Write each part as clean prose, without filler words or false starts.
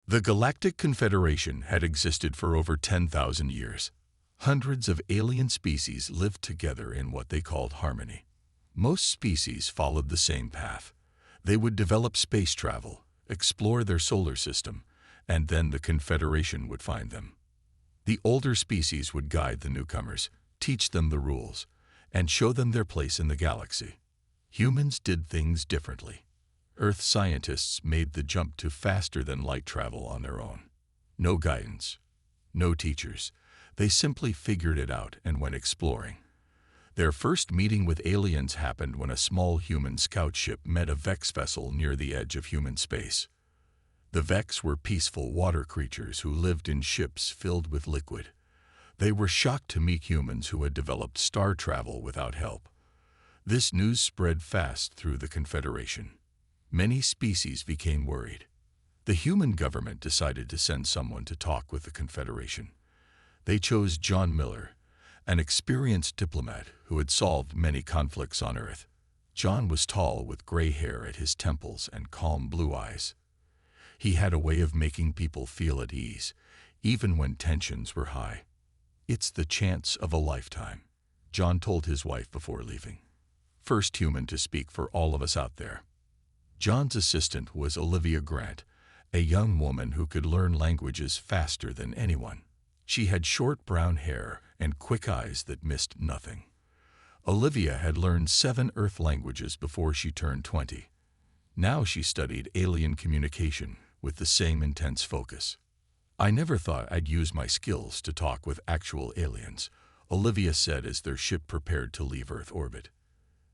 The Galactic Confederation had existed for over 10,000 years. Hundreds of alien species lived together in what they called harmony. Most species followed the same path. They would develop space travel, explore their solar system, and then the Confederation would find them. The older species would guide the newcomers, teach them the rules, and show them their place in the galaxy. Humans did things differently. Earth scientists made the jump to faster-than-light travel on their own. No guidance, no teachers. They simply figured it out and went exploring. Their first meeting with aliens happened when a small human scout ship met a Vex vessel near the edge of human space. The Vex were peaceful water creatures who lived in ships filled with liquid. They were shocked to meet humans who had developed star travel without help. This news spread fast through the Confederation. Many species became worried. The human government decided to send someone to talk with the Confederation. They chose John Miller, an experienced diplomat who had solved many conflicts on Earth. John was tall with gray hair at his temples and calm blue eyes. He had a way of making people feel at ease, even when tensions were high. "It's the chance of a lifetime," John told his wife before leaving. First human to speak for all of us out there. John's assistant was Olivia Grant, a young woman who could learn languages faster than anyone. She had short brown hair and quick eyes that missed nothing. Olivia had learned 7 Earth languages before she turned 20. Now she studied alien communication with the same intense focus. "I never thought I'd use my skills to talk with actual aliens," Olivia said as their ship prepared to leave Earth orbit.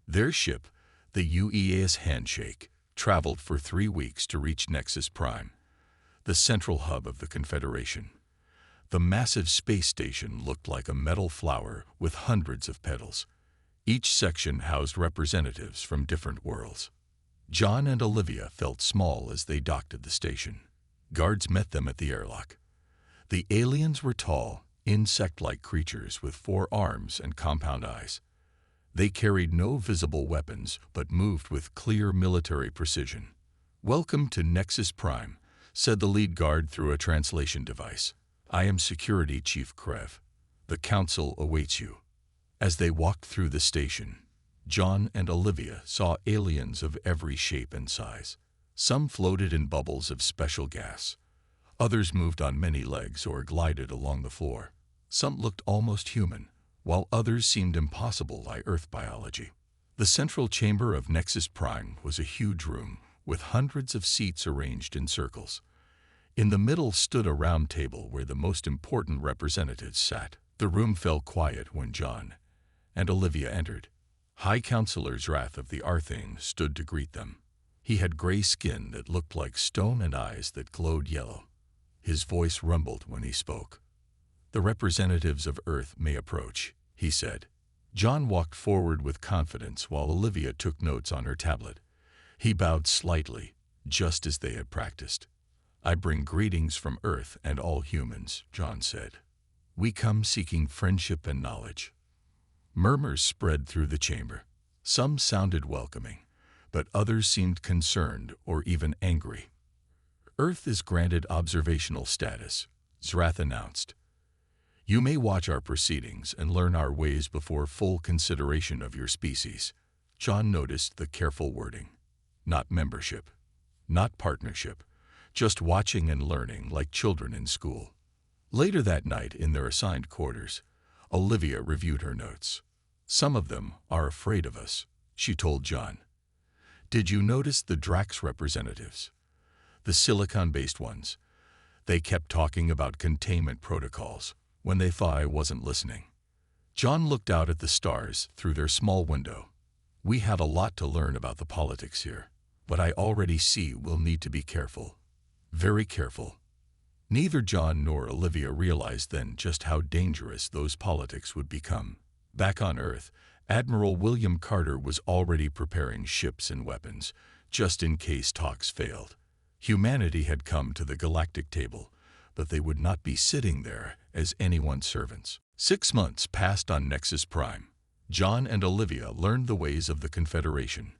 Their ship, the UEAS Handshake, traveled for 3 weeks to reach Nexus Prime, the central hub of the Confederation. The massive space station looked like a metal flower with hundreds of petals. Each section housed representatives from different worlds. John and Olivia felt small as they docked at the station. Guards met them at the airlock. The aliens were tall, insect-like creatures with 4 arms and compound eyes. They carried no visible weapons, but moved with clear military precision. "Welcome to Nexus Prime," said the lead guard through a translation device. "I am Security Chief Krev. The Council awaits you." As they walked through the station, John and Olivia saw aliens of every shape and size. Some floated in bubbles of special gas. Others moved on many legs or glided along the floor. Some looked almost human, while others seemed impossible by Earth biology. The central chamber of Nexus Prime was a huge room with hundreds of seats arranged in circles. In the middle stood a round table where the most important representatives sat. The room fell quiet when John and Olivia entered. High Counselor Zrath of the Arthane stood to greet them. He had gray skin that looked like stone and eyes that glowed yellow. His voice rumbled when he spoke. "The representatives of Earth may approach," he said. John walked forward with confidence while Olivia took notes on her tablet. He bowed slightly, just as they had practiced. "I bring greetings from Earth and all humans," John said. "We come seeking friendship and knowledge." Murmurs spread through the chamber. Some sounded welcoming, but others seemed concerned or even angry. "Earth is granted observational status," Zrath announced. "You may watch our proceedings and learn our ways before full consideration of your species." John noticed the careful wording. Not membership, not partnership, just watching and learning like children in school. Later that night, in their assigned quarters, Olivia reviewed her notes. "Some of them are afraid of us," she told John. "Did you notice the Drax representatives? The silicon-based ones. They kept talking about containment protocols when they thought I wasn't listening." John looked out at the stars through their small window. "We have a lot to learn about the politics here, but I already see we'll need to be careful. Very careful." Neither John nor Olivia realized then just how dangerous those politics would become. Back on Earth, Admiral William Carter was already preparing ships and weapons, just in case talks failed. Humanity had come to the galactic table, but they would not be sitting there as anyone's servants. 6 months passed on Nexus Prime. John and Olivia learned the ways of the Confederation.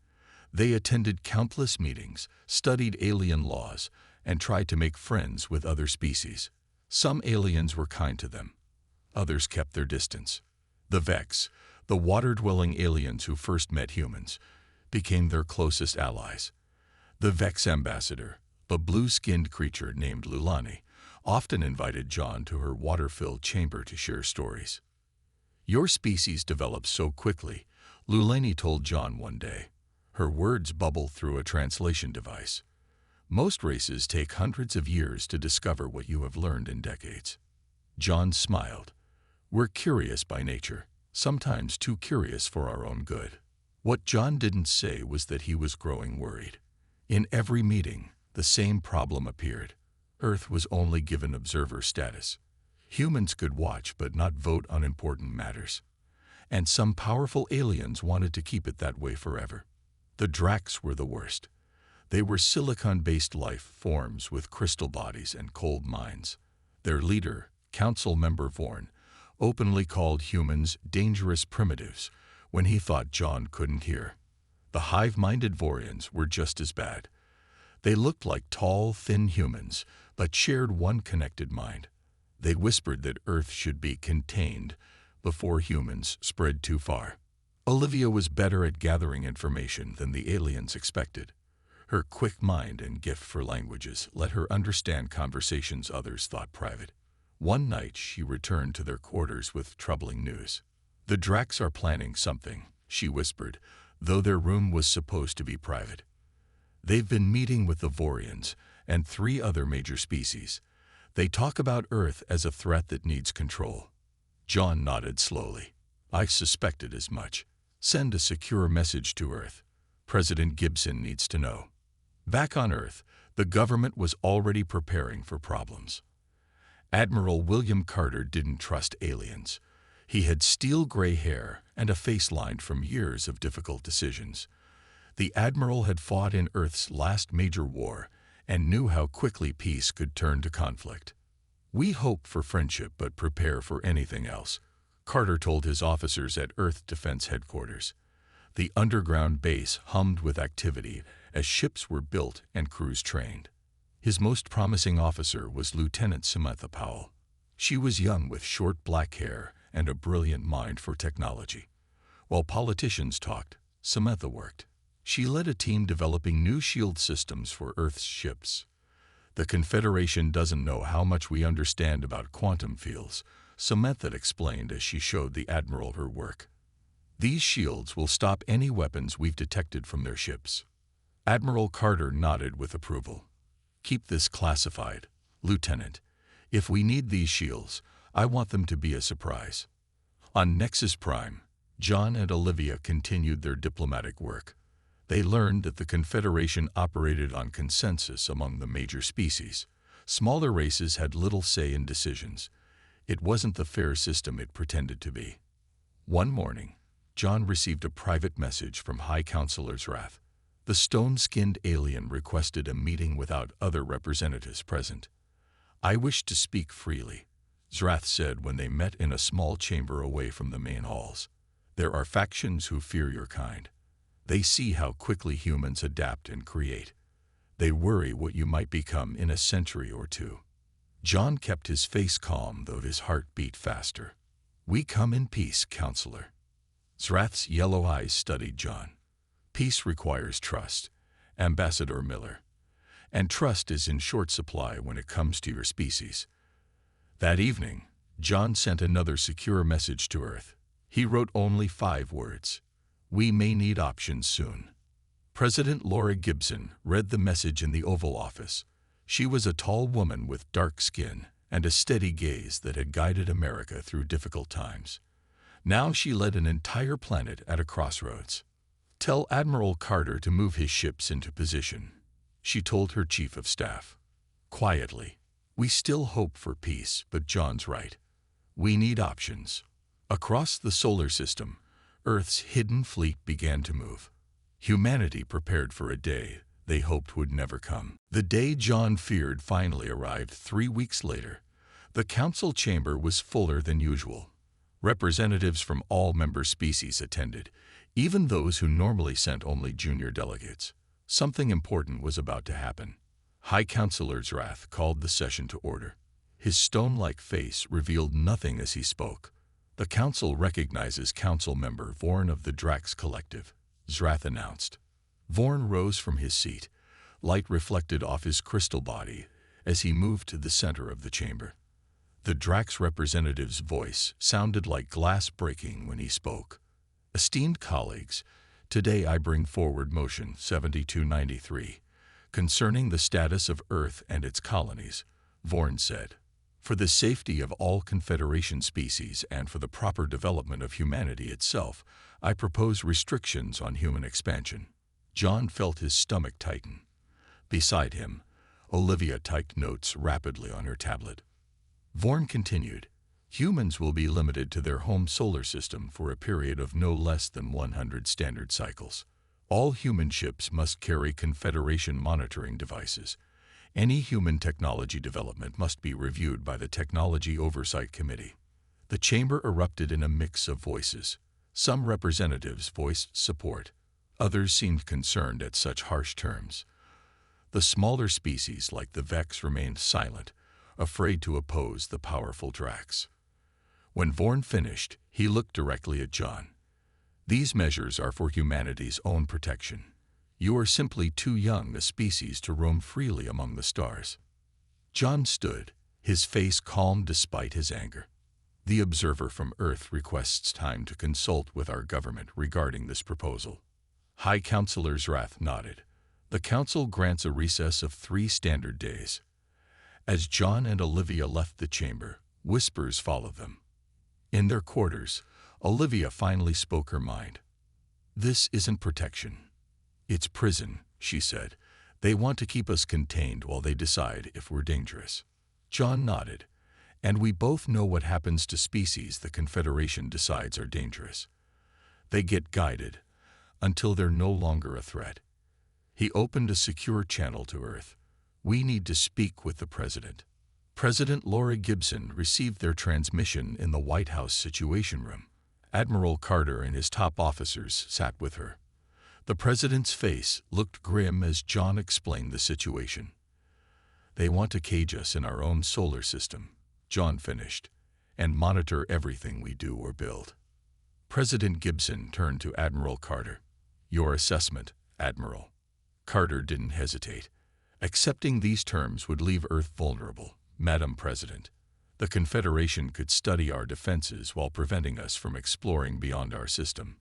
They attended countless meetings, studied alien laws, and tried to make friends with other species. Some aliens were kind to them. Others kept their distance. The Vex, the water-dwelling aliens who first met humans, became their closest allies. The Vex ambassador, a blue-skinned creature named Lulani, often invited John to her water-filled chamber to share stories. "Your species developed so quickly," Lulani told John one day. Her words bubbled through a translation device. "Most races take hundreds of years to discover what you have learned in decades." John smiled. "We're curious by nature, sometimes too curious for our own good." What John didn't say was that he was growing worried. In every meeting, the same problem appeared. Earth was only given observer status. Humans could watch but not vote on important matters. And some powerful aliens wanted to keep it that way forever. The Dracs were the worst. They were silicon-based life forms with crystal bodies and cold minds. Their leader, Council Member Vorian, openly called humans dangerous primitives when he thought John couldn't hear. The hive-minded Vorians were just as bad. They looked like tall, thin humans, but shared one connected mind. They whispered that Earth should be contained before humans spread too far. Olivia was better at gathering information than the aliens expected. Her quick mind and gift for languages let her understand conversations others thought private. One night she returned to their quarters with troubling news. "The Dracs are planning something," she whispered, though their room was supposed to be private. "They've been meeting with the Vorians and 3 other major species. They talk about Earth as a threat that needs control." John nodded slowly. "I suspected as much. Send a secure message to Earth. President Gibson needs to know." Back on Earth, the government was already preparing for problems. Admiral William Carter didn't trust aliens. He had steel-gray hair and a face lined from years of difficult decisions. The Admiral had fought in Earth's last major war and knew how quickly peace could turn to conflict. "We hope for friendship but prepare for anything else," Carter told his officers at Earth Defense Headquarters. The underground base hummed with activity as ships were built and crews trained. His most promising officer was Lieutenant Samantha Powell. She was young with short black hair and a brilliant mind for technology. While politicians talked, Samantha worked. She led a team developing new shield systems for Earth's ships. "The Confederation doesn't know how much we understand about quantum fields," Samantha explained as she showed the Admiral her work. "These shields will stop any weapons we've detected from their ships." Admiral Carter nodded with approval. "Keep this classified, Lieutenant. If we need these shields, I want them to be a surprise." On Nexus Prime, John and Olivia continued their diplomatic work. They learned that the Confederation operated on consensus among the major species. Smaller races had little say in decisions. It wasn't the fair system it pretended to be. One morning, John received a private message from High Counselor Zrath. The stone-skinned alien requested a meeting without other representatives present. "I wish to speak freely," Zrath said when they met in a small chamber away from the main halls. "There are factions who fear your kind. They see how quickly humans adapt and create. They worry what you might become in a century or 2. John kept his face calm, though his heart beat faster. "We come in peace, Counselor." Zrath's yellow eyes studied John. "Peace requires trust, Ambassador Miller. And trust is in short supply when it comes to your species." That evening, John sent another secure message to Earth. He wrote only 5 words. "We may need options soon." President Laura Gibson read the message in the Oval Office. She was a tall woman with dark skin and a steady gaze that had guided America through difficult times. Now she led an entire planet at a crossroads. "Tell Admiral Carter to move his ships into position," she told her chief of staff. Quietly, "We still hope for peace, but John's right. We need options." Across the solar system, Earth's hidden fleet began to move. Humanity prepared for a day they hoped would never come. The day John feared finally arrived 3 weeks later. The council chamber was fuller than usual. Representatives from all member species attended, even those who normally sent only junior delegates. Something important was about to happen. High Counselor Zrath called the session to order. His stone-like face revealed nothing as he spoke. The council recognizes council member Vorian of the Drax Collective, Zrath announced. Vorian rose from his seat. Light reflected off his crystal body as he moved to the center of the chamber. The Drax representative's voice sounded like glass breaking when he spoke. Esteemed colleagues, today I bring forward motion 7293 concerning the status of Earth and its colonies, Vorian said. For the safety of all Confederation species and for the proper development of humanity itself, I propose restrictions on human expansion. John felt his stomach tighten. Beside him, Olivia typed notes rapidly on her tablet. Vorian continued, humans will be limited to their home solar system for a period of no less than 100 standard cycles. All human ships must carry Confederation monitoring devices. Any human technology development must be reviewed by the Technology Oversight Committee. The chamber erupted in a mix of voices. Some representatives voiced support. Others seemed concerned at such harsh terms. The smaller species, like the Vex, remained silent, afraid to oppose the powerful Drax. When Vorian finished, he looked directly at John. These measures are for humanity's own protection. You are simply too young a species to roam freely among the stars. John stood, his face calm despite his anger. The observer from Earth requests time to consult with our government regarding this proposal. High Counselor Zrath nodded. The council grants a recess of 3 standard days. As John and Olivia left the chamber, whispers followed them. In their quarters, Olivia finally spoke her mind. This isn't protection. It's prison, she said. They want to keep us contained while they decide if we're dangerous. John nodded. And we both know what happens to species the Confederation decides are dangerous. They get guided until they're no longer a threat. He opened a secure channel to Earth. We need to speak with the President. President Laura Gibson received their transmission in the White House Situation Room. Admiral Carter and his top officers sat with her. The President's face looked grim as John explained the situation. They want to cage us in our own solar system, John finished, and monitor everything we do or build. President Gibson turned to Admiral Carter. Your assessment, Admiral. Carter didn't hesitate. Accepting these terms would leave Earth vulnerable, Madam President. The Confederation could study our defenses while preventing us from exploring beyond our system.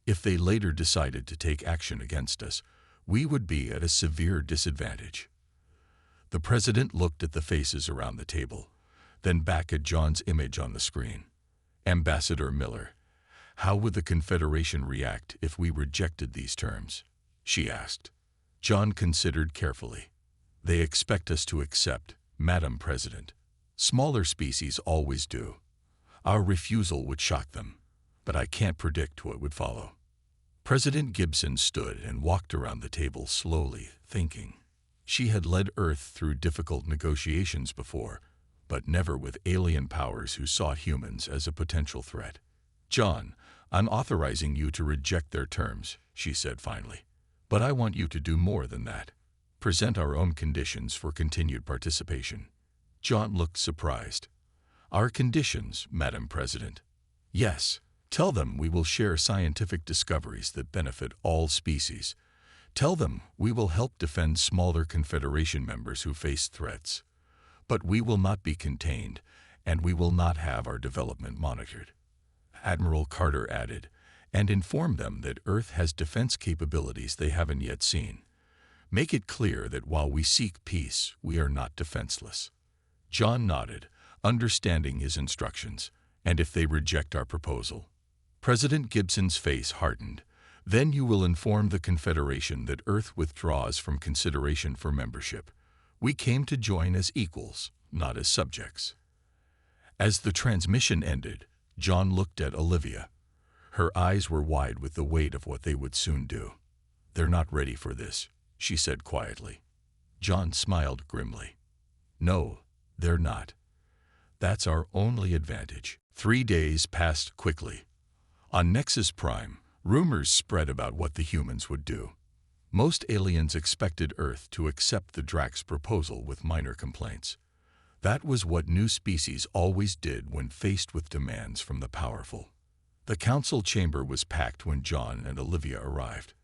If they later decided to take action against us, we would be at a severe disadvantage. The President looked at the faces around the table, then back at John's image on the screen. Ambassador Miller, how would the Confederation react if we rejected these terms? She asked. John considered carefully. They expect us to accept, Madam President. Smaller species always do. Our refusal would shock them, but I can't predict what would follow. President Gibson stood and walked around the table slowly, thinking. She had led Earth through difficult negotiations before, but never with alien powers who saw humans as a potential threat. John, I'm authorizing you to reject their terms, she said finally. But I want you to do more than that. Present our own conditions for continued participation. John looked surprised. Our conditions, Madam President? Yes. Tell them we will share scientific discoveries that benefit all species. Tell them we will help defend smaller Confederation members who face threats. But we will not be contained, and we will not have our development monitored. Admiral Carter added, and inform them that Earth has defense capabilities they haven't yet seen. Make it clear that while we seek peace, we are not defenseless. John nodded, understanding his instructions, and if they reject our proposal. President Gibson's face hardened. Then you will inform the Confederation that Earth withdraws from consideration for membership. We came to join as equals, not as subjects. As the transmission ended, John looked at Olivia. Her eyes were wide with the weight of what they would soon do. They're not ready for this, she said quietly. John smiled grimly. No, they're not. That's our only advantage. 3 days passed quickly. On Nexus Prime, rumors spread about what the humans would do. Most aliens expected Earth to accept the Drax proposal with minor complaints. That was what new species always did when faced with demands from the powerful. The council chamber was packed when John and Olivia arrived.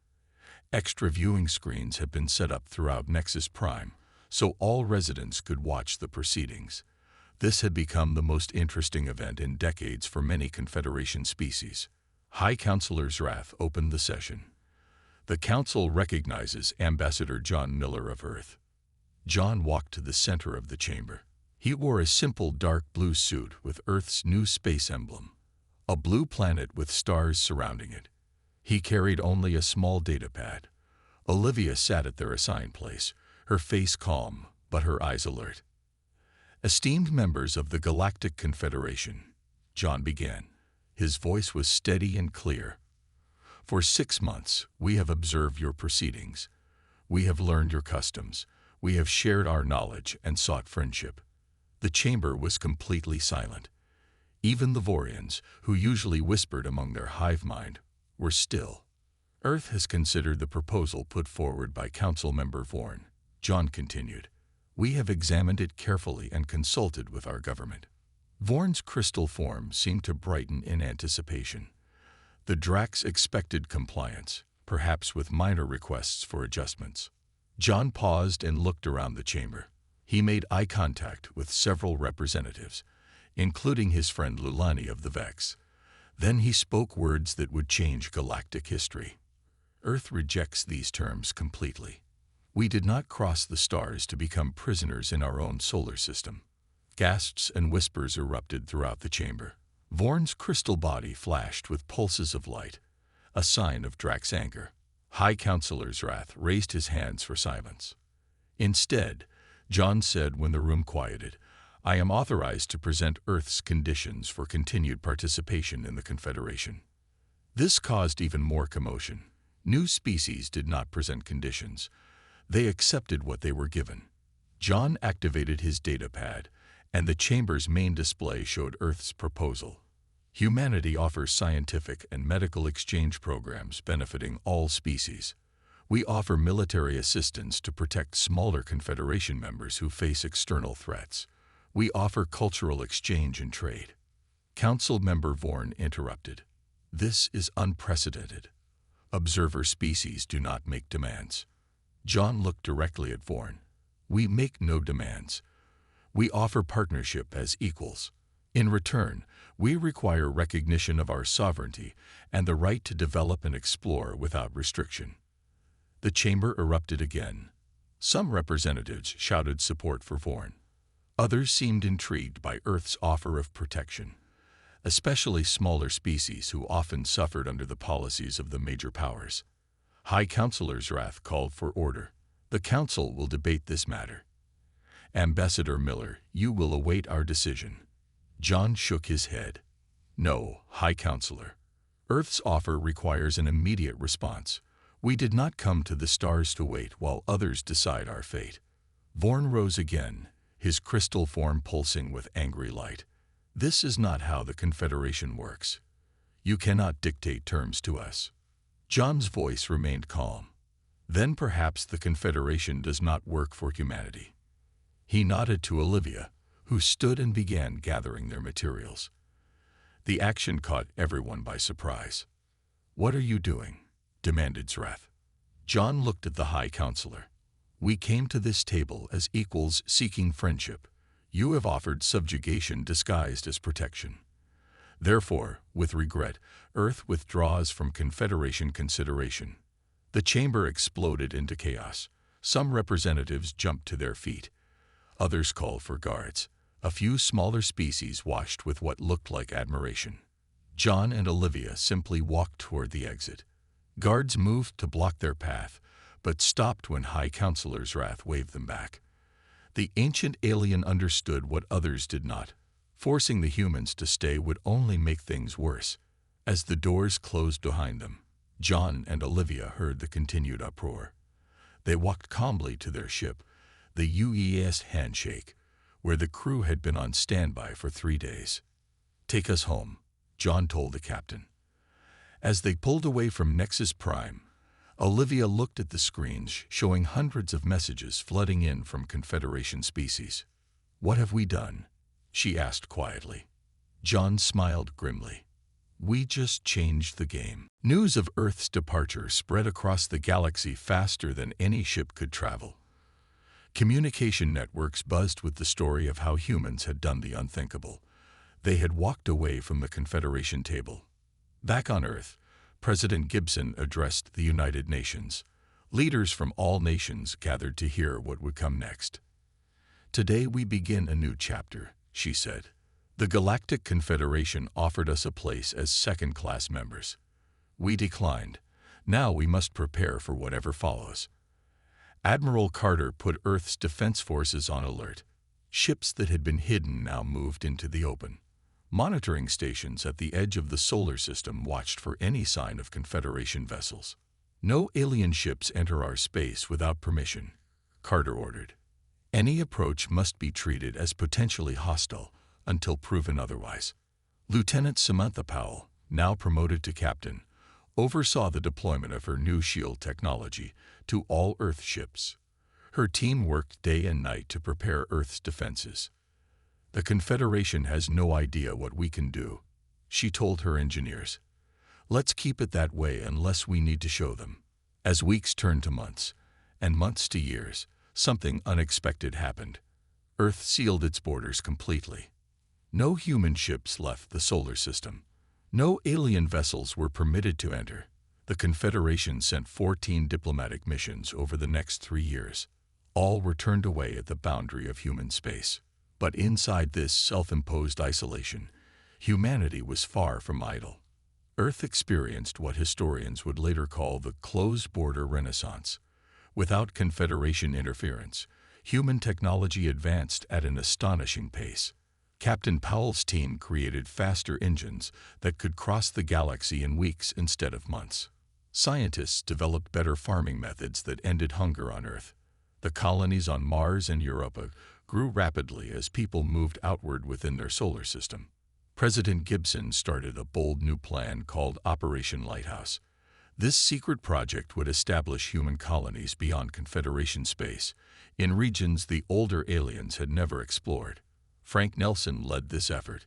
Extra viewing screens had been set up throughout Nexus Prime, so all residents could watch the proceedings. This had become the most interesting event in decades for many Confederation species. High Counselor Wrath opened the session. The Council recognizes Ambassador John Miller of Earth. John walked to the center of the chamber. He wore a simple dark blue suit with Earth's new space emblem, a blue planet with stars surrounding it. He carried only a small datapad. Olivia sat at their assigned place, her face calm, but her eyes alert. Esteemed members of the Galactic Confederation, John began. His voice was steady and clear. For 6 months, we have observed your proceedings. We have learned your customs. We have shared our knowledge and sought friendship. The chamber was completely silent. Even the Vorians, who usually whispered among their hive mind, were still. Earth has considered the proposal put forward by Council Member Vorian, John continued. We have examined it carefully and consulted with our government. Vorian's crystal form seemed to brighten in anticipation. The Drax expected compliance, perhaps with minor requests for adjustments. John paused and looked around the chamber. He made eye contact with several representatives, including his friend Lulani of the Vex. Then he spoke words that would change galactic history. Earth rejects these terms completely. We did not cross the stars to become prisoners in our own solar system. Gasps and whispers erupted throughout the chamber. Vorian's crystal body flashed with pulses of light, a sign of Drax anger. High Counselor Wrath raised his hands for silence. Instead, John said when the room quieted, I am authorized to present Earth's conditions for continued participation in the Confederation. This caused even more commotion. New species did not present conditions. They accepted what they were given. John activated his datapad, and the chamber's main display showed Earth's proposal. Humanity offers scientific and medical exchange programs benefiting all species. We offer military assistance to protect smaller Confederation members who face external threats. We offer cultural exchange and trade. Council Member Vorian interrupted. This is unprecedented. Observer species do not make demands. John looked directly at Vorian. We make no demands. We offer partnership as equals. In return, we require recognition of our sovereignty and the right to develop and explore without restriction. The chamber erupted again. Some representatives shouted support for Vorian. Others seemed intrigued by Earth's offer of protection, especially smaller species who often suffered under the policies of the major powers. High Counselor Wrath called for order. The Council will debate this matter. Ambassador Miller, you will await our decision. John shook his head. No, High Counselor. Earth's offer requires an immediate response. We did not come to the stars to wait while others decide our fate. Vorian rose again, his crystal form pulsing with angry light. This is not how the Confederation works. You cannot dictate terms to us. John's voice remained calm. Then perhaps the Confederation does not work for humanity. He nodded to Olivia, who stood and began gathering their materials. The action caught everyone by surprise. What are you doing? Demanded Wrath. John looked at the High Counselor. We came to this table as equals seeking friendship. You have offered subjugation disguised as protection. Therefore, with regret, Earth withdraws from Confederation consideration. The chamber exploded into chaos. Some representatives jumped to their feet. Others called for guards. A few smaller species watched with what looked like admiration. John and Olivia simply walked toward the exit. Guards moved to block their path, but stopped when High Counselor Wrath waved them back. The ancient alien understood what others did not. Forcing the humans to stay would only make things worse. As the doors closed behind them, John and Olivia heard the continued uproar. They walked calmly to their ship, the UES Handshake, where the crew had been on standby for 3 days. Take us home, John told the captain. As they pulled away from Nexus Prime, Olivia looked at the screens, showing hundreds of messages flooding in from Confederation species. "What have we done?" she asked quietly. John smiled grimly. "We just changed the game." News of Earth's departure spread across the galaxy faster than any ship could travel. Communication networks buzzed with the story of how humans had done the unthinkable. They had walked away from the Confederation table. Back on Earth, President Gibson addressed the United Nations. Leaders from all nations gathered to hear what would come next. "Today we begin a new chapter," she said. "The Galactic Confederation offered us a place as second-class members. We declined. Now we must prepare for whatever follows." Admiral Carter put Earth's defense forces on alert. Ships that had been hidden now moved into the open. Monitoring stations at the edge of the solar system watched for any sign of Confederation vessels. "No alien ships enter our space without permission," Carter ordered. "Any approach must be treated as potentially hostile until proven otherwise." Lieutenant Samantha Powell, now promoted to captain, oversaw the deployment of her new shield technology to all Earth ships. Her team worked day and night to prepare Earth's defenses. "The Confederation has no idea what we can do," she told her engineers. "Let's keep it that way unless we need to show them." As weeks turned to months, and months to years, something unexpected happened. Earth sealed its borders completely. No human ships left the solar system. No alien vessels were permitted to enter. The Confederation sent 14 diplomatic missions over the next 3 years. All were turned away at the boundary of human space. But inside this self-imposed isolation, humanity was far from idle. Earth experienced what historians would later call the closed-border renaissance. Without Confederation interference, human technology advanced at an astonishing pace. Captain Powell's team created faster engines that could cross the galaxy in weeks instead of months. Scientists developed better farming methods that ended hunger on Earth. The colonies on Mars and Europa grew rapidly as people moved outward within their solar system. President Gibson started a bold new plan called Operation Lighthouse. This secret project would establish human colonies beyond Confederation space, in regions the older aliens had never explored. Frank Nelson led this effort.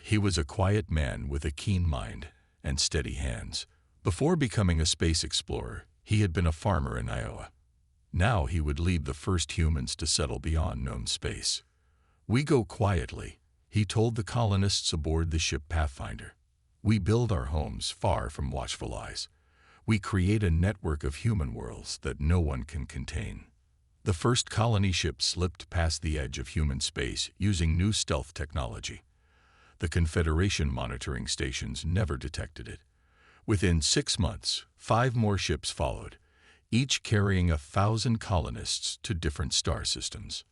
He was a quiet man with a keen mind and steady hands. Before becoming a space explorer, he had been a farmer in Iowa. Now he would lead the first humans to settle beyond known space. "We go quietly," he told the colonists aboard the ship Pathfinder. "We build our homes far from watchful eyes. We create a network of human worlds that no one can contain." The first colony ship slipped past the edge of human space using new stealth technology. The Confederation monitoring stations never detected it. Within 6 months, 5 more ships followed, each carrying 1,000 colonists to different star systems.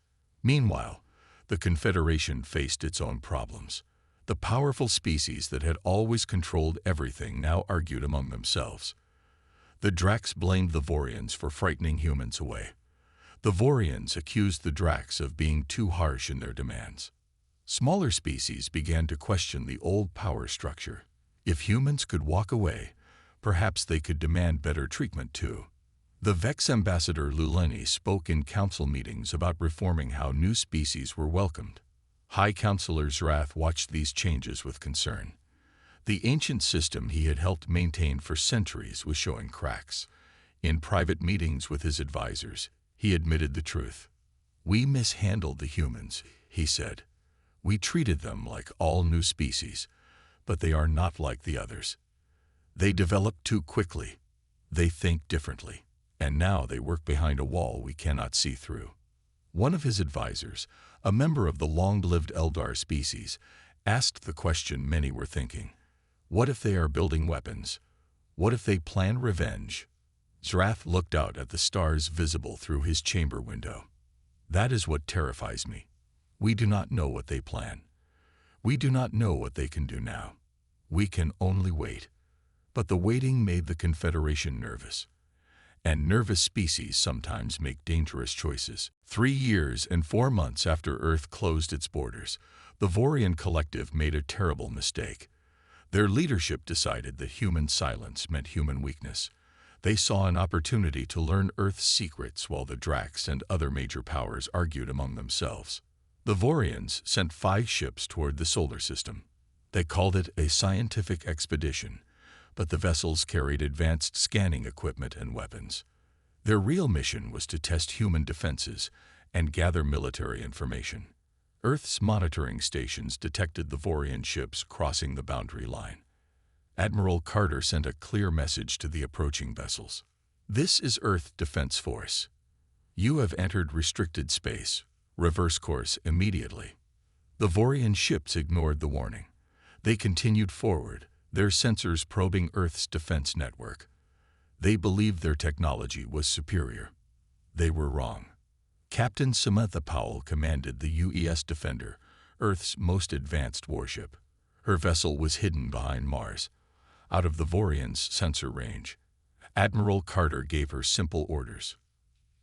Meanwhile, the Confederation faced its own problems. The powerful species that had always controlled everything now argued among themselves. The Drax blamed the Vorians for frightening humans away. The Vorians accused the Drax of being too harsh in their demands. Smaller species began to question the old power structure. If humans could walk away, perhaps they could demand better treatment too. The Vex ambassador Luleni spoke in council meetings about reforming how new species were welcomed. High Counselor Zrath watched these changes with concern. The ancient system he had helped maintain for centuries was showing cracks. In private meetings with his advisors, he admitted the truth. "We mishandled the humans," he said. "We treated them like all new species, but they are not like the others. They develop too quickly. They think differently. And now they work behind a wall we cannot see through." One of his advisors, a member of the long-lived Eldar species, asked the question many were thinking. What if they are building weapons? What if they plan revenge? Zrath looked out at the stars visible through his chamber window. "That is what terrifies me. We do not know what they plan. We do not know what they can do now. We can only wait." But the waiting made the Confederation nervous. And nervous species sometimes make dangerous choices. 3 years and 4 months after Earth closed its borders, the Vorian collective made a terrible mistake. Their leadership decided that human silence meant human weakness. They saw an opportunity to learn Earth's secrets while the Dracs and other major powers argued among themselves. The Vorians sent 5 ships toward the solar system. They called it a scientific expedition, but the vessels carried advanced scanning equipment and weapons. Their real mission was to test human defenses and gather military information. Earth's monitoring stations detected the Vorian ships crossing the boundary line. Admiral Carter sent a clear message to the approaching vessels. "This is Earth Defense Force. You have entered restricted space. Reverse course immediately." The Vorian ships ignored the warning. They continued forward, their sensors probing Earth's defense network. They believed their technology was superior. They were wrong. Captain Samantha Powell commanded the UES Defender, Earth's most advanced warship. Her vessel was hidden behind Mars, out of the Vorians' sensor range. Admiral Carter gave her simple orders.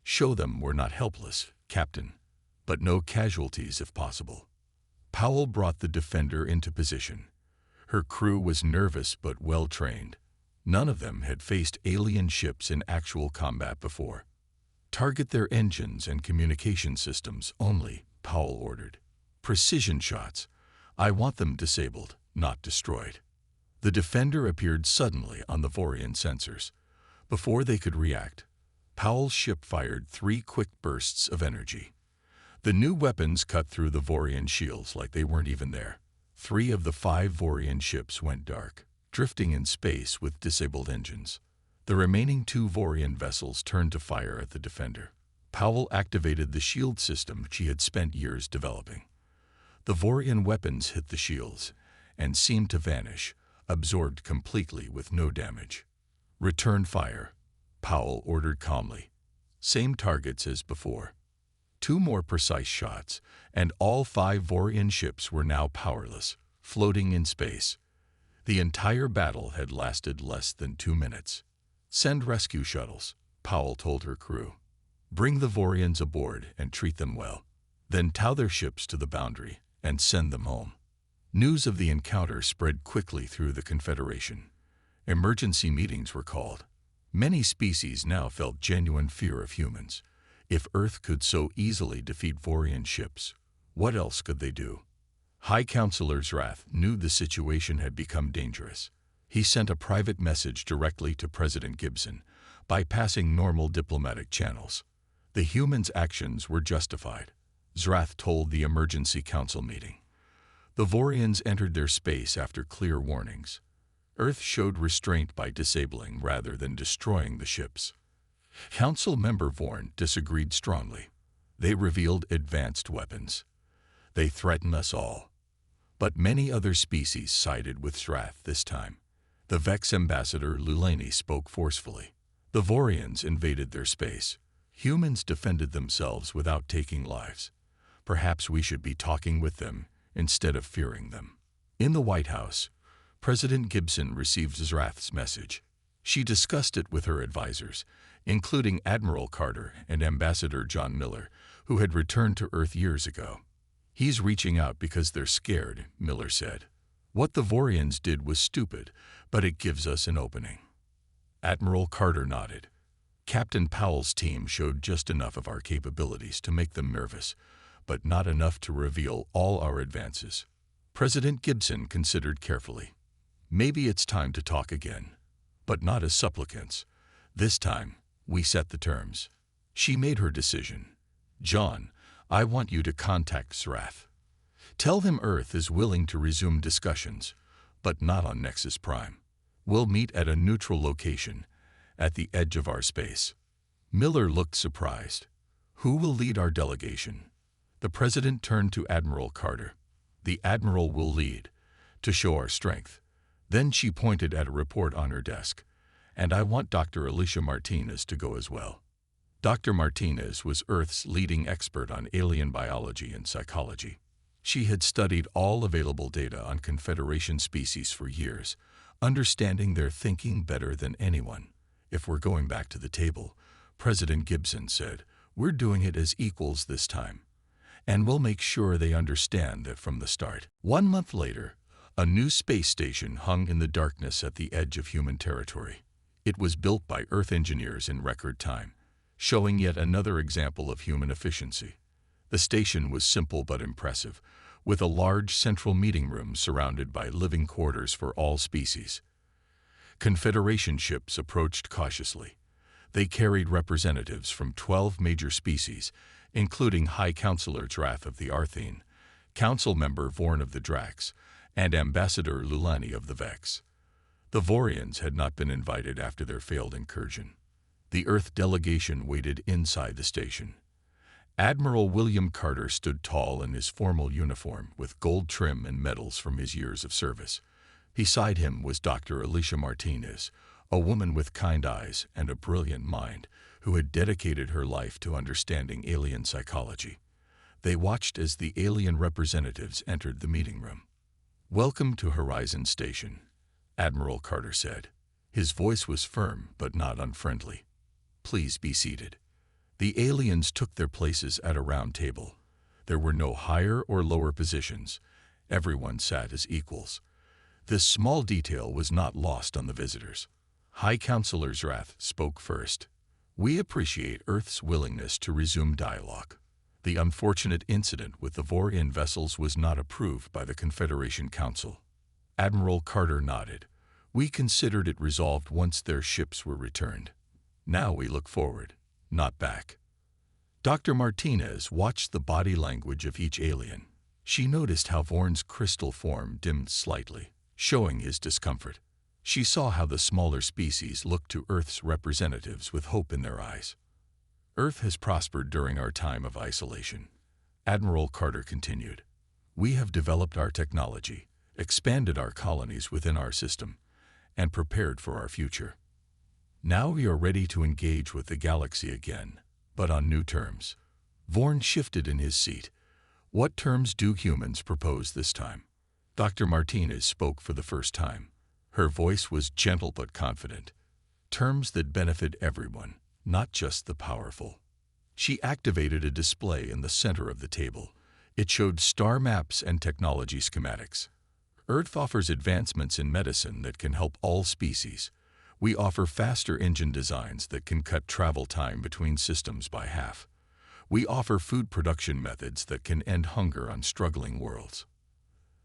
"Show them we're not helpless, Captain, but no casualties if possible." Powell brought the Defender into position. Her crew was nervous but well-trained. None of them had faced alien ships in actual combat before. "Target their engines and communication systems only," Powell ordered. "Precision shots. I want them disabled, not destroyed." The Defender appeared suddenly on the Vorian sensors. Before they could react, Powell's ship fired 3 quick bursts of energy. The new weapons cut through the Vorian shields like they weren't even there. 3 of the 5 Vorian ships went dark, drifting in space with disabled engines. The remaining 2 Vorian vessels turned to fire at the Defender. Powell activated the shield system she had spent years developing. The Vorian weapons hit the shields and seemed to vanish, absorbed completely with no damage. "Return fire," Powell ordered calmly. Same targets as before. 2 more precise shots, and all 5 Vorian ships were now powerless, floating in space. The entire battle had lasted less than 2 minutes. "Send rescue shuttles," Powell told her crew. "Bring the Vorians aboard and treat them well. Then tow their ships to the boundary and send them home." News of the encounter spread quickly through the Confederation. Emergency meetings were called. Many species now felt genuine fear of humans. If Earth could so easily defeat Vorian ships, what else could they do? High Counselor Zrath knew the situation had become dangerous. He sent a private message directly to President Gibson, bypassing normal diplomatic channels. The humans' actions were justified, Zrath told the Emergency Council meeting. The Vorians entered their space after clear warnings. Earth showed restraint by disabling rather than destroying the ships. Council member Vorian disagreed strongly. They revealed advanced weapons. "They threaten us all." But many other species sided with Zrath this time. The Vex ambassador Lulani spoke forcefully. The Vorians invaded their space. Humans defended themselves without taking lives. Perhaps we should be talking with them instead of fearing them. In the White House, President Gibson received Zrath's message. She discussed it with her advisors, including Admiral Carter and Ambassador John Miller, who had returned to Earth years ago. "He's reaching out because they're scared," Miller said. "What the Vorians did was stupid, but it gives us an opening." Admiral Carter nodded. "Captain Powell's team showed just enough of our capabilities to make them nervous, but not enough to reveal all our advances." President Gibson considered carefully. "Maybe it's time to talk again, but not as supplicants. This time, we set the terms." She made her decision. "John, I want you to contact Zrath. Tell him Earth is willing to resume discussions, but not on Nexus Prime. We'll meet at a neutral location, at the edge of our space." Miller looked surprised. "Who will lead our delegation?" The president turned to Admiral Carter. "The Admiral will lead, to show our strength." Then she pointed at a report on her desk. "And I want Dr. Alicia Martinez to go as well." Dr. Martinez was Earth's leading expert on alien biology and psychology. She had studied all available data on Confederation species for years, understanding their thinking better than anyone. "If we're going back to the table," President Gibson said, "we're doing it as equals this time. And we'll make sure they understand that from the start." 1 month later, a new space station hung in the darkness at the edge of human territory. It was built by Earth engineers in record time, showing yet another example of human efficiency. The station was simple but impressive, with a large central meeting room surrounded by living quarters for all species. Confederation ships approached cautiously. They carried representatives from 12 major species, including High Counselor Drath of the Arthene, Council Member Vorn of the Drax, and Ambassador Lulani of the Vex. The Vorians had not been invited after their failed incursion. The Earth delegation waited inside the station. Admiral William Carter stood tall in his formal uniform with gold trim and medals from his years of service. Beside him was Dr. Alicia Martinez, a woman with kind eyes and a brilliant mind who had dedicated her life to understanding alien psychology. They watched as the alien representatives entered the meeting room. "Welcome to Horizon Station," Admiral Carter said. His voice was firm but not unfriendly. "Please be seated." The aliens took their places at a round table. There were no higher or lower positions. Everyone sat as equals. This small detail was not lost on the visitors. High Counselor Drath spoke first. "We appreciate Earth's willingness to resume dialogue. The unfortunate incident with the Vorian vessels was not approved by the Confederation Council." Admiral Carter nodded. "We considered it resolved once their ships were returned. Now we look forward, not back." Dr. Martinez watched the body language of each alien. She noticed how Vorn's crystal form dimmed slightly, showing his discomfort. She saw how the smaller species looked to Earth's representatives with hope in their eyes. "Earth has prospered during our time of isolation," Admiral Carter continued. "We have developed our technology, expanded our colonies within our system, and prepared for our future. Now we are ready to engage with the galaxy again, but on new terms." Vorn shifted in his seat. "What terms do humans propose this time?" Dr. Martinez spoke for the first time. Her voice was gentle but confident. "Terms that benefit everyone, not just the powerful." She activated a display in the center of the table. It showed star maps and technology schematics. "Earth offers advancements in medicine that can help all species. We offer faster engine designs that can cut travel time between systems by half. We offer food production methods that can end hunger on struggling worlds."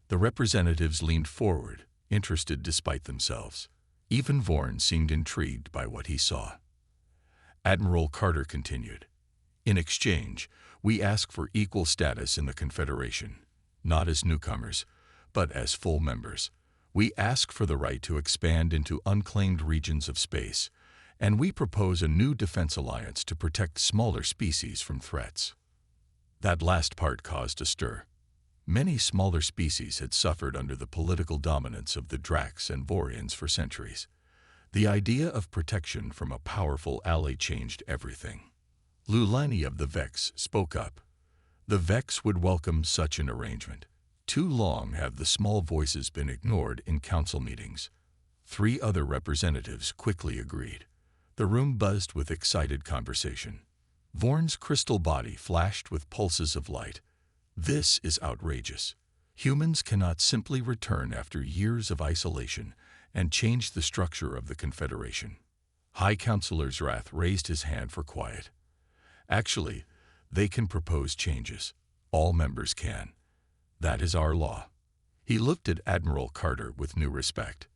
The representatives leaned forward, interested despite themselves. Even Vorn seemed intrigued by what he saw. Admiral Carter continued. "In exchange, we ask for equal status in the Confederation, not as newcomers, but as full members. We ask for the right to expand into unclaimed regions of space, and we propose a new defense alliance to protect smaller species from threats." That last part caused a stir. Many smaller species had suffered under the political dominance of the Drax and Vorians for centuries. The idea of protection from a powerful ally changed everything. Lulani of the Vex spoke up. "The Vex would welcome such an arrangement. Too long have the small voices been ignored in council meetings." 3 other representatives quickly agreed. The room buzzed with excited conversation. Vorn's crystal body flashed with pulses of light. "This is outrageous. Humans cannot simply return after years of isolation and change the structure of the Confederation." High Counselor Drath raised his hand for quiet. "Actually, they can propose changes. All members can. That is our law." He looked at Admiral Carter with new respect.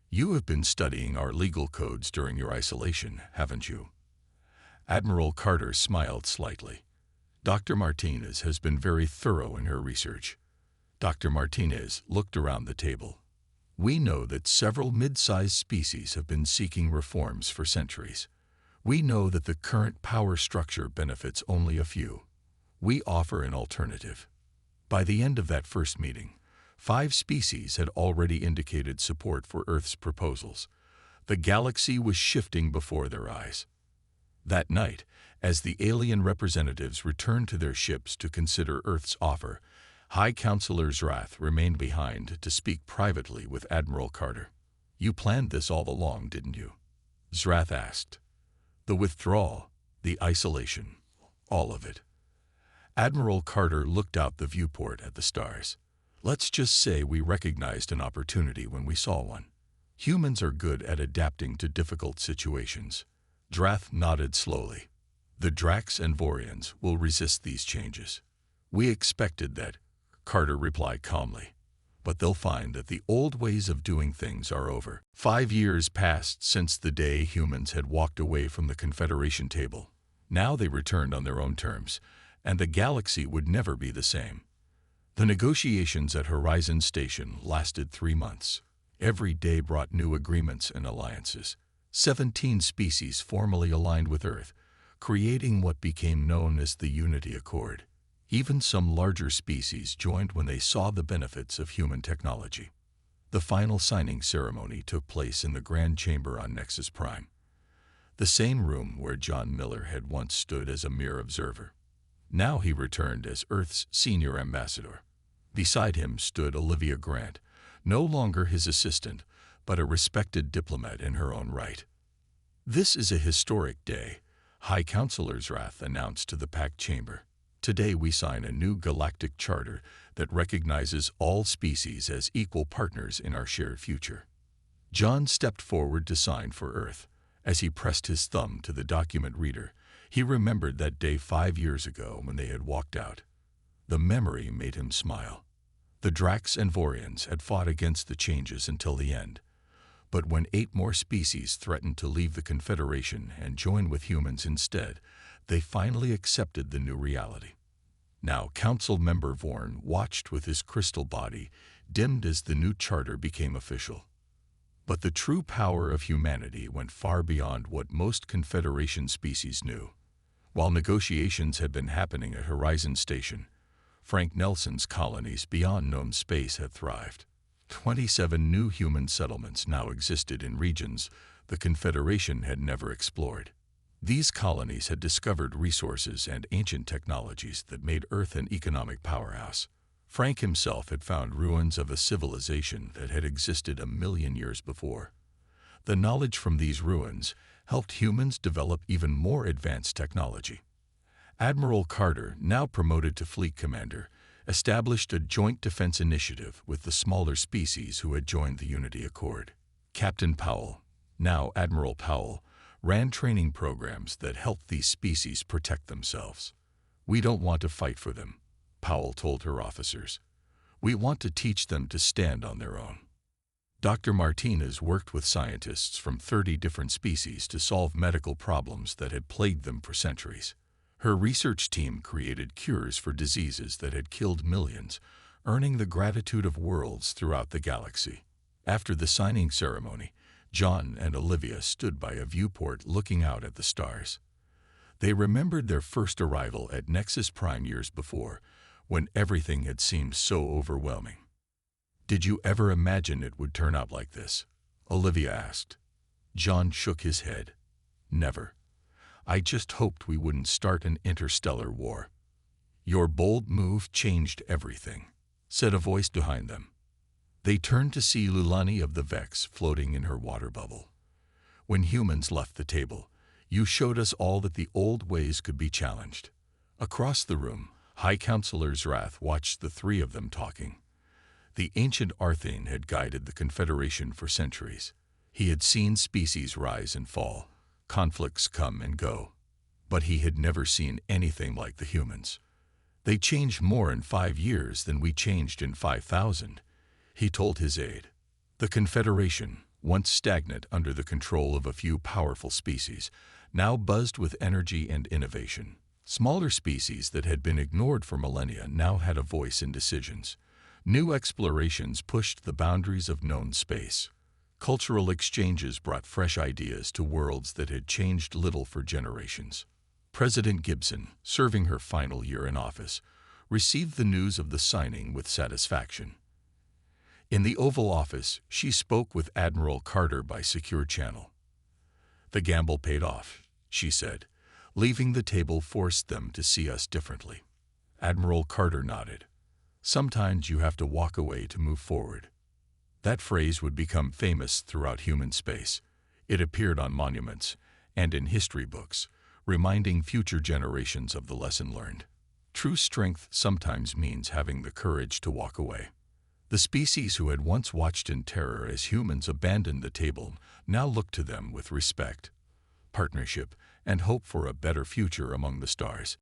"You have been studying our legal codes during your isolation, haven't you?" Admiral Carter smiled slightly. "Dr. Martinez has been very thorough in her research." Dr. Martinez looked around the table. "We know that several mid-sized species have been seeking reforms for centuries. We know that the current power structure benefits only a few. We offer an alternative." By the end of that first meeting, 5 species had already indicated support for Earth's proposals. The galaxy was shifting before their eyes. That night, as the alien representatives returned to their ships to consider Earth's offer, High Counselor Drath remained behind to speak privately with Admiral Carter. "You planned this all along, didn't you?" Drath asked. "The withdrawal, the isolation, all of it." Admiral Carter looked out the viewport at the stars. "Let's just say we recognized an opportunity when we saw one. Humans are good at adapting to difficult situations. Drath nodded slowly. The Dracs and Vorians will resist these changes. We expected that, Carter replied calmly. But they'll find that the old ways of doing things are over. 5 years passed since the day humans had walked away from the Confederation table. Now they returned on their own terms, and the galaxy would never be the same. The negotiations at Horizon Station lasted 3 months. Every day brought new agreements and alliances. 17 species formally aligned with Earth, creating what became known as the Unity Accord. Even some larger species joined when they saw the benefits of human technology. The final signing ceremony took place in the Grand Chamber on Nexus Prime, the same room where John Miller had once stood as a mere observer. Now he returned as Earth's senior ambassador. Beside him stood Olivia Grant, no longer his assistant, but a respected diplomat in her own right. "This is a historic day," High Counselor Rath announced to the packed chamber. "Today we sign a new galactic charter that recognizes all species as equal partners in our shared future." John stepped forward to sign for Earth. As he pressed his thumb to the document reader, he remembered that day 5 years ago when they had walked out. The memory made him smile. The Dracs and Vorians had fought against the changes until the end. But when 8 more species threatened to leave the Confederation and join with humans instead, they finally accepted the new reality. Now, Council Member Vorian watched with his crystal body, dimmed as the new charter became official. But the true power of humanity went far beyond what most Confederation species knew. While negotiations had been happening at Horizon Station, Frank Nelson's colonies beyond known space had thrived. 27 new human settlements now existed in regions the Confederation had never explored. These colonies had discovered resources and ancient technologies that made Earth an economic powerhouse. Frank himself had found ruins of a civilization that had existed 1,000,000 years before. The knowledge from these ruins helped humans develop even more advanced technology. Admiral Carter, now promoted to fleet commander, established a joint defense initiative with the smaller species who had joined the Unity Accord. Captain Powell, now Admiral Powell, ran training programs that helped these species protect themselves. "We don't want to fight for them," Powell told her officers. "We want to teach them to stand on their own." Dr. Martinez worked with scientists from 30 different species to solve medical problems that had plagued them for centuries. Her research team created cures for diseases that had killed millions, earning the gratitude of worlds throughout the galaxy. After the signing ceremony, John and Olivia stood by a viewport looking out at the stars. They remembered their first arrival at Nexus Prime years before, when everything had seemed so overwhelming. "Did you ever imagine it would turn out like this?" Olivia asked. John shook his head. "Never. I just hoped we wouldn't start an interstellar war." "Your bold move changed everything," said a voice behind them. They turned to see Lulani of the Vex floating in her water bubble. "When humans left the table, you showed us all that the old ways could be challenged." Across the room, High Counselor Rath watched the 3 of them talking. The ancient Arthane had guided the Confederation for centuries. He had seen species rise and fall, conflicts come and go. But he had never seen anything like the humans. "They changed more in 5 years than we changed in 5,000, he told his aide. The Confederation, once stagnant under the control of a few powerful species, now buzzed with energy and innovation. Smaller species that had been ignored for millennia now had a voice in decisions. New explorations pushed the boundaries of known space. Cultural exchanges brought fresh ideas to worlds that had changed little for generations. President Gibson, serving her final year in office, received the news of the signing with satisfaction. In the Oval Office, she spoke with Admiral Carter by secure channel. "The gamble paid off," she said. "Leaving the table forced them to see us differently." Admiral Carter nodded. "Sometimes you have to walk away to move forward." That phrase would become famous throughout human space. It appeared on monuments and in history books, reminding future generations of the lesson learned. True strength sometimes means having the courage to walk away. The species who had once watched in terror as humans abandoned the table now looked to them with respect, partnership, and hope for a better future among the stars.